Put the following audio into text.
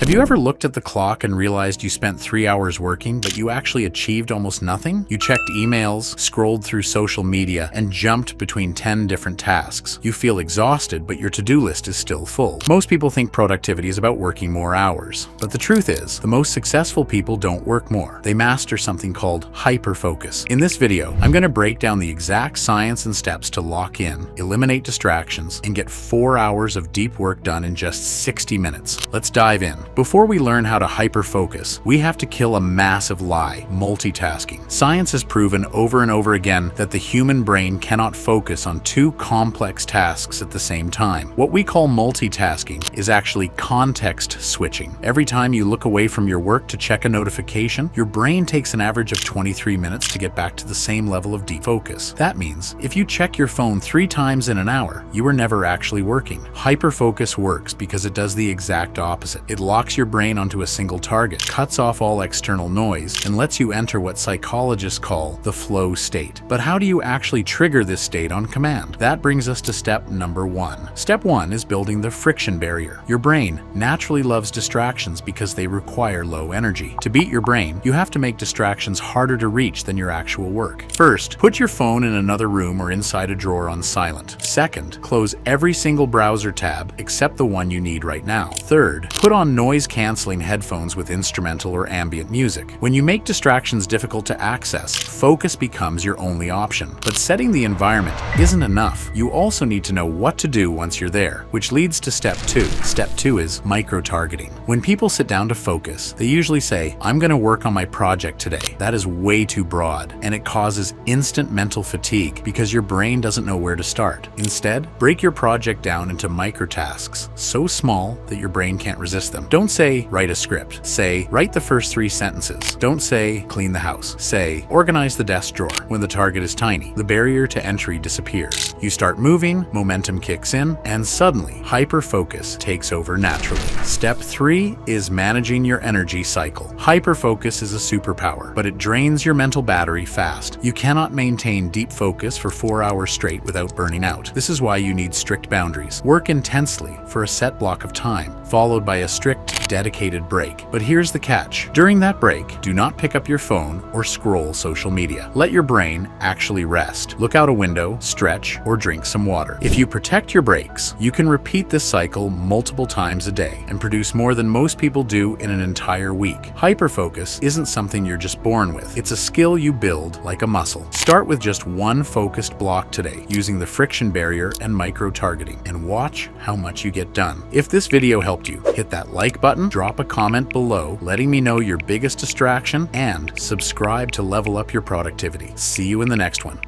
Have you ever looked at the clock and realized you spent 3 hours working, but you actually achieved almost nothing? You checked emails, scrolled through social media, and jumped between 10 different tasks. You feel exhausted, but your to-do list is still full. Most people think productivity is about working more hours. But the truth is, the most successful people don't work more. They master something called hyper-focus. In this video, I'm going to break down the exact science and steps to lock in, eliminate distractions, and get 4 hours of deep work done in just 60 minutes. Let's dive in. Before we learn how to hyper-focus, we have to kill a massive lie: multitasking. Science has proven over and over again that the human brain cannot focus on two complex tasks at the same time. What we call multitasking is actually context switching. Every time you look away from your work to check a notification, your brain takes an average of 23 minutes to get back to the same level of deep focus. That means if you check your phone 3 times in an hour, you are never actually working. Hyper-focus works because it does the exact opposite. It locks your brain onto a single target, cuts off all external noise, and lets you enter what psychologists call the flow state. But how do you actually trigger this state on command? That brings us to step number 1. Step 1 is building the friction barrier. Your brain naturally loves distractions because they require low energy. To beat your brain, you have to make distractions harder to reach than your actual work. First, put your phone in another room or inside a drawer on silent. Second, close every single browser tab except the one you need right now. Third, put on noise-canceling headphones with instrumental or ambient music. When you make distractions difficult to access, focus becomes your only option. But setting the environment isn't enough. You also need to know what to do once you're there, which leads to step 2. Step 2 is micro-targeting. When people sit down to focus, they usually say, "I'm going to work on my project today." That is way too broad, and it causes instant mental fatigue because your brain doesn't know where to start. Instead, break your project down into micro-tasks, so small that your brain can't resist them. Don't say, "Write a script." Say, "Write the first 3 sentences." Don't say, "Clean the house." Say, "Organize the desk drawer." When the target is tiny, the barrier to entry disappears. You start moving, momentum kicks in, and suddenly, hyper-focus takes over naturally. Step 3 is managing your energy cycle. Hyper-focus is a superpower, but it drains your mental battery fast. You cannot maintain deep focus for 4 hours straight without burning out. This is why you need strict boundaries. Work intensely for a set block of time, followed by a strict, dedicated break. But here's the catch. During that break, do not pick up your phone or scroll social media. Let your brain actually rest. Look out a window, stretch, or drink some water. If you protect your breaks, you can repeat this cycle multiple times a day and produce more than most people do in an entire week. Hyperfocus isn't something you're just born with. It's a skill you build like a muscle. Start with just one focused block today, using the friction barrier and micro-targeting, and watch how much you get done. If this video helped you, hit that like button, drop a comment below letting me know your biggest distraction, and subscribe to level up your productivity. See you in the next one.